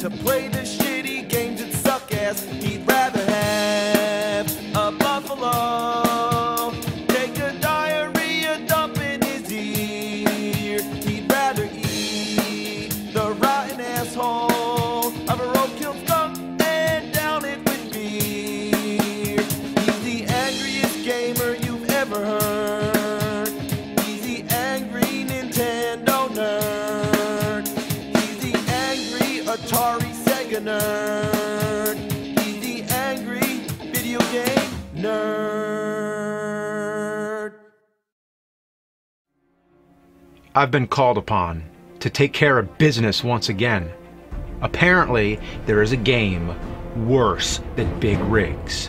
to play the shitty games that suck ass. He'd rather have a buffalo take a diarrhea dump in his ear. He'd rather eat the rotten asshole of a roadkill skunk and down it with beer. He's the angriest gamer you've ever heard. He's the angry Nintendo nerd. He's the angry Atari Sega nerd. He's the angry video game nerd. I've been called upon to take care of business once again. Apparently, there is a game worse than big rigs.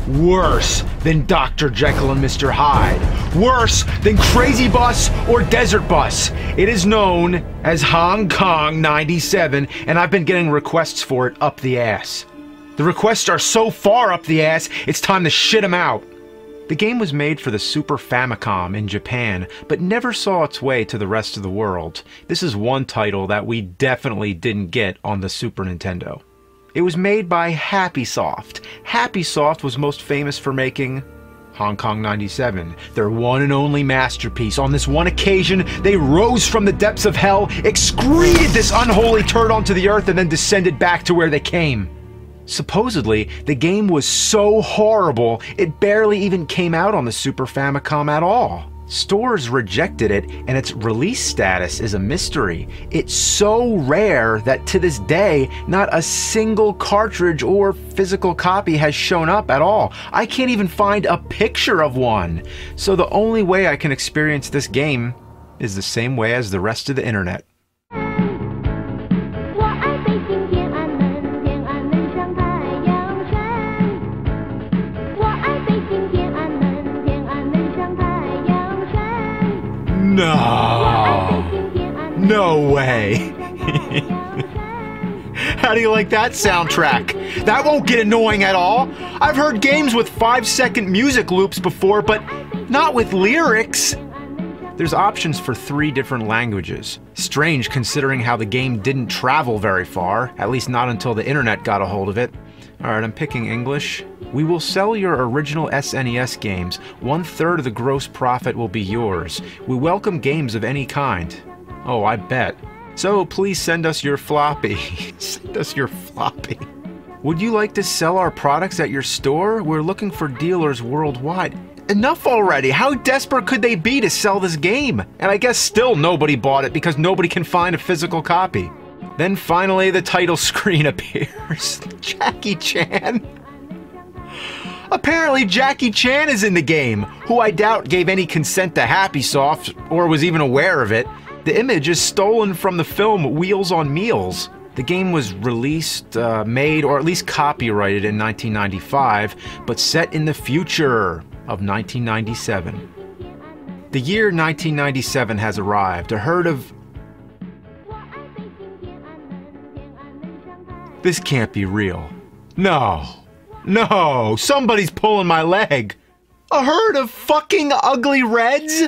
Worse than Dr. Jekyll and Mr. Hyde. Worse than Crazy Bus or Desert Bus. It is known as Hong Kong 97, and I've been getting requests for it up the ass. The requests are so far up the ass, it's time to shit them out. The game was made for the Super Famicom in Japan, but never saw its way to the rest of the world. This is one title that we definitely didn't get on the Super Nintendo. It was made by Happysoft. Happysoft was most famous for making Hong Kong 97, their one and only masterpiece. On this one occasion, they rose from the depths of hell, excreted this unholy turd onto the earth, and then descended back to where they came. Supposedly, the game was so horrible, it barely even came out on the Super Famicom at all. Stores rejected it, and its release status is a mystery. It's so rare that to this day, not a single cartridge or physical copy has shown up at all. I can't even find a picture of one. So the only way I can experience this game is the same way as the rest of the internet. No way. How do you like that soundtrack? That won't get annoying at all. I've heard games with 5-second music loops before, but not with lyrics. There's options for 3 different languages. Strange considering how the game didn't travel very far, at least not until the internet got a hold of it. Alright, I'm picking English. We will sell your original SNES games. 1/3 of the gross profit will be yours. We welcome games of any kind. Oh, I bet. So please send us your floppy. Send us your floppy. Would you like to sell our products at your store? We're looking for dealers worldwide. Enough already! How desperate could they be to sell this game? And I guess still nobody bought it because nobody can find a physical copy. Then finally the title screen appears. Jackie Chan. Apparently Jackie Chan is in the game, who I doubt gave any consent to Happysoft or was even aware of it. The image is stolen from the film Wheels on Meals. The game was released, made, or at least copyrighted in 1995, but set in the future of 1997. The year 1997 has arrived. A herd of... This can't be real. No. No, somebody's pulling my leg. A herd of fucking ugly reds?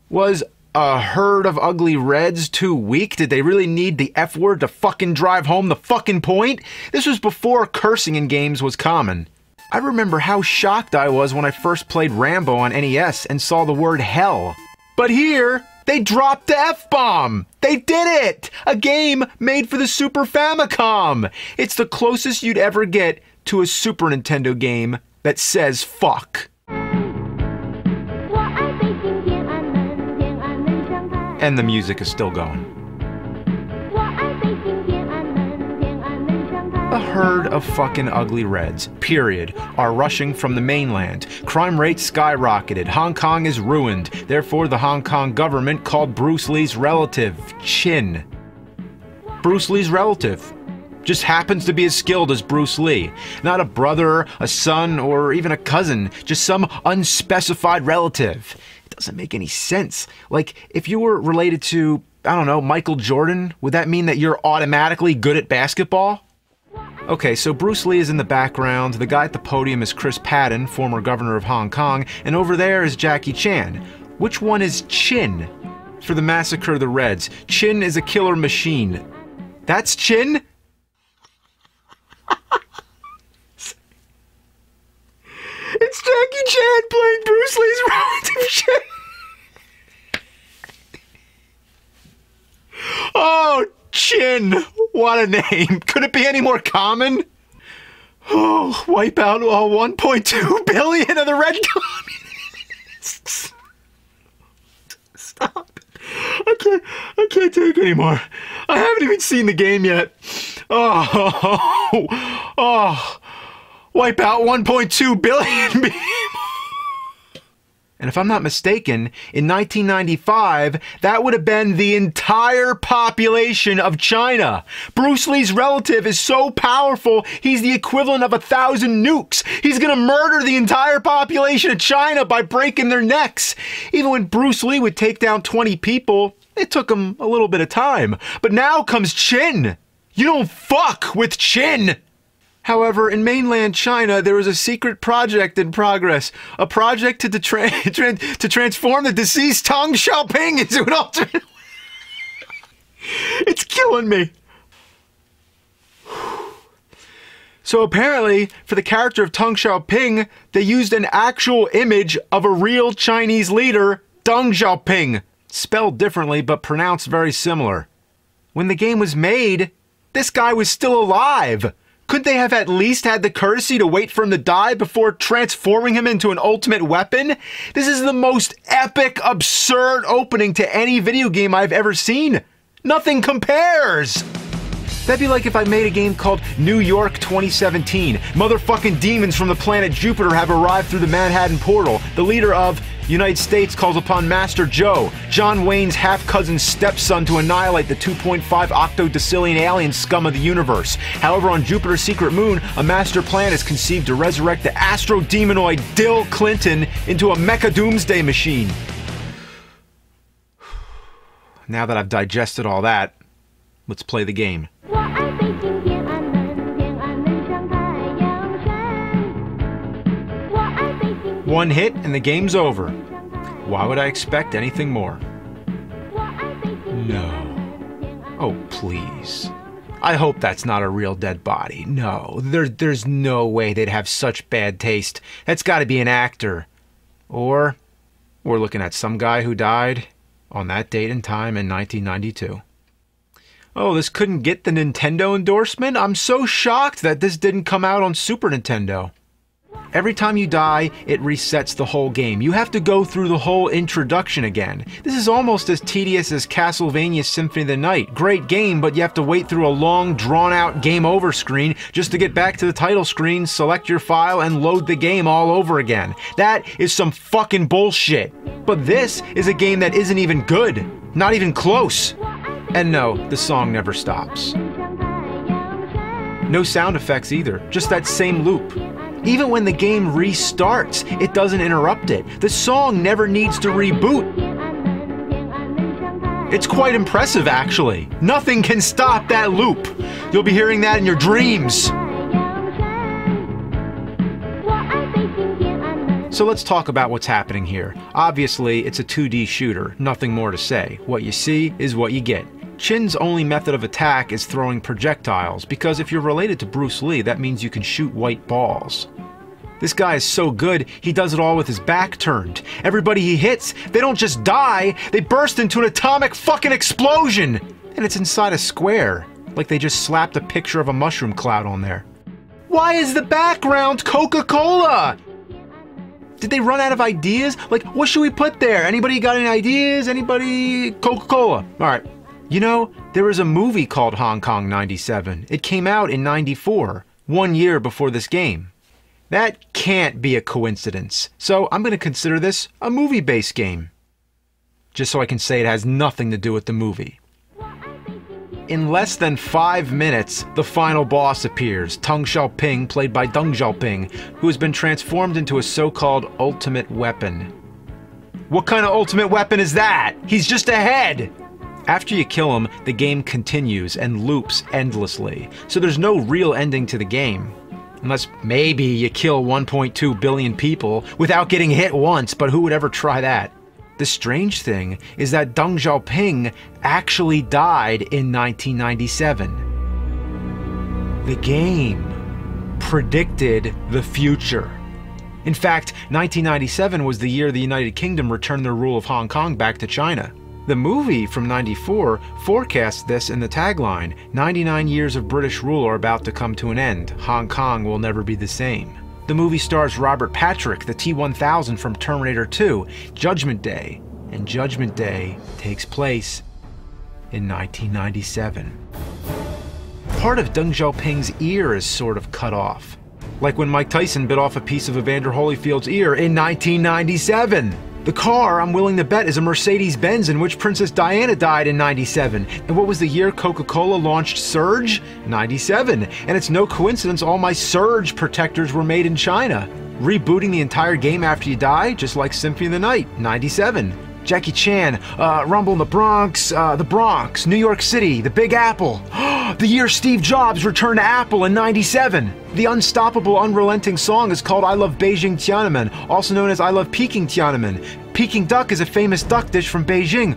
Was a herd of ugly reds too weak? Did they really need the F word to fucking drive home the fucking point? This was before cursing in games was common. I remember how shocked I was when I first played Rambo on NES and saw the word hell. But here, they dropped the F-bomb! They did it! A game made for the Super Famicom! It's the closest you'd ever get to a Super Nintendo game that says fuck. And the music is still going. A herd of fucking ugly reds, period, are rushing from the mainland. Crime rates skyrocketed. Hong Kong is ruined. Therefore, the Hong Kong government called Bruce Lee's relative, Chin. Bruce Lee's relative. Just happens to be as skilled as Bruce Lee. Not a brother, a son, or even a cousin. Just some unspecified relative. It doesn't make any sense. Like, if you were related to, I don't know, Michael Jordan, would that mean that you're automatically good at basketball? Okay, so Bruce Lee is in the background, the guy at the podium is Chris Patton, former governor of Hong Kong, and over there is Jackie Chan. Which one is Chin? For the Massacre of the Reds, Chin is a killer machine. That's Chin? It's Jackie Chan playing Bruce Lee's relative Chin. Oh, Chin. What a name. Could it be any more common? Oh, wipe out all 1.2 billion of the red communists. Stop. I can't take anymore. I haven't even seen the game yet. Oh, wipe out 1.2 billion people. And if I'm not mistaken, in 1995, that would have been the entire population of China. Bruce Lee's relative is so powerful, he's the equivalent of 1,000 nukes. He's gonna murder the entire population of China by breaking their necks. Even when Bruce Lee would take down 20 people, it took him a little bit of time. But now comes Chin. You don't fuck with Chin. However, in mainland China, there was a secret project in progress. A project to transform the deceased Deng Xiaoping into an alternate... It's killing me. So apparently, for the character of Deng Xiaoping, they used an actual image of a real Chinese leader, Deng Xiaoping. Spelled differently, but pronounced very similar. When the game was made, this guy was still alive. Couldn't they have at least had the courtesy to wait for him to die before transforming him into an ultimate weapon? This is the most epic, absurd opening to any video game I've ever seen. Nothing compares. That'd be like if I made a game called New York 2017. Motherfucking demons from the planet Jupiter have arrived through the Manhattan portal. The leader of United States calls upon Master Joe, John Wayne's half-cousin's stepson, to annihilate the 2.5 octodecillion alien scum of the universe. However, on Jupiter's secret moon, a master plan is conceived to resurrect the astro-demonoid Dill Clinton into a mecha doomsday machine. Now that I've digested all that, let's play the game. One hit and the game's over. Why would I expect anything more? No. Oh, please. I hope that's not a real dead body. No, there's no way they'd have such bad taste. That's gotta be an actor. Or we're looking at some guy who died on that date and time in 1992. Oh, this couldn't get the Nintendo endorsement? I'm so shocked that this didn't come out on Super Nintendo. Every time you die, it resets the whole game. You have to go through the whole introduction again. This is almost as tedious as Castlevania Symphony of the Night. Great game, but you have to wait through a long, drawn-out game over screen just to get back to the title screen, select your file, and load the game all over again. That is some fucking bullshit. But this is a game that isn't even good. Not even close. And no, the song never stops. No sound effects either, just that same loop. Even when the game restarts, it doesn't interrupt it. The song never needs to reboot. It's quite impressive, actually. Nothing can stop that loop. You'll be hearing that in your dreams. So let's talk about what's happening here. Obviously, it's a 2D shooter, nothing more to say. What you see is what you get. Chin's only method of attack is throwing projectiles, because if you're related to Bruce Lee, that means you can shoot white balls. This guy is so good, he does it all with his back turned. Everybody he hits, they don't just die, they burst into an atomic fucking explosion! And it's inside a square, like they just slapped a picture of a mushroom cloud on there. Why is the background Coca-Cola? Did they run out of ideas? Like, what should we put there? Anybody got any ideas? Anybody? Coca-Cola. Alright. You know, there was a movie called Hong Kong 97. It came out in '94, 1 year before this game. That can't be a coincidence. So I'm going to consider this a movie-based game. Just so I can say it has nothing to do with the movie. In less than 5 minutes, the final boss appears, Deng Xiaoping, played by Deng Xiaoping, who has been transformed into a so-called ultimate weapon. What kind of ultimate weapon is that? He's just a head! After you kill him, the game continues and loops endlessly, so there's no real ending to the game. Unless maybe you kill 1.2 billion people without getting hit once, but who would ever try that? The strange thing is that Deng Xiaoping actually died in 1997. The game predicted the future. In fact, 1997 was the year the United Kingdom returned their rule of Hong Kong back to China. The movie from '94 forecasts this in the tagline, 99 years of British rule are about to come to an end. Hong Kong will never be the same. The movie stars Robert Patrick, the T-1000 from Terminator 2, Judgment Day, and Judgment Day takes place in 1997. Part of Deng Xiaoping's ear is sort of cut off, like when Mike Tyson bit off a piece of Evander Holyfield's ear in 1997. The car, I'm willing to bet, is a Mercedes-Benz in which Princess Diana died in '97. And what was the year Coca-Cola launched Surge? '97. And it's no coincidence all my Surge protectors were made in China. Rebooting the entire game after you die, just like Symphony of the Night, '97. Jackie Chan, Rumble in the Bronx, New York City, the Big Apple. The year Steve Jobs returned to Apple in '97. The unstoppable, unrelenting song is called I Love Beijing Tiananmen, also known as I Love Peking Tiananmen. Peking duck is a famous duck dish from Beijing.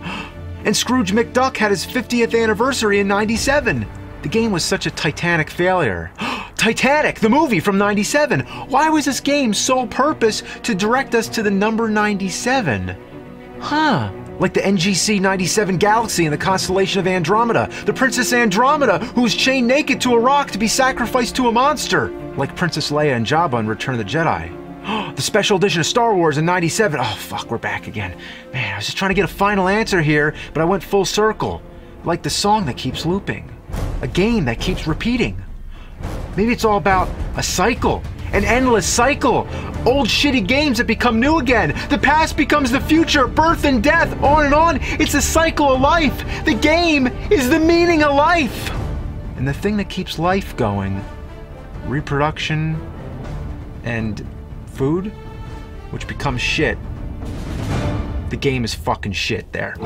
And Scrooge McDuck had his 50th anniversary in '97. The game was such a titanic failure. Titanic, the movie from '97. Why was this game's sole purpose to direct us to the number 97? Huh. Like the NGC 97 galaxy in the constellation of Andromeda. The Princess Andromeda, who was chained naked to a rock to be sacrificed to a monster. Like Princess Leia and Jabba in Return of the Jedi. The special edition of Star Wars in '97. Oh fuck, we're back again. Man, I was just trying to get a final answer here, but I went full circle. Like the song that keeps looping. A game that keeps repeating. Maybe it's all about a cycle. An endless cycle. Old shitty games that become new again. The past becomes the future. Birth and death. On and on. It's a cycle of life. The game is the meaning of life. And the thing that keeps life going, reproduction and food, which becomes shit. The game is fucking shit there.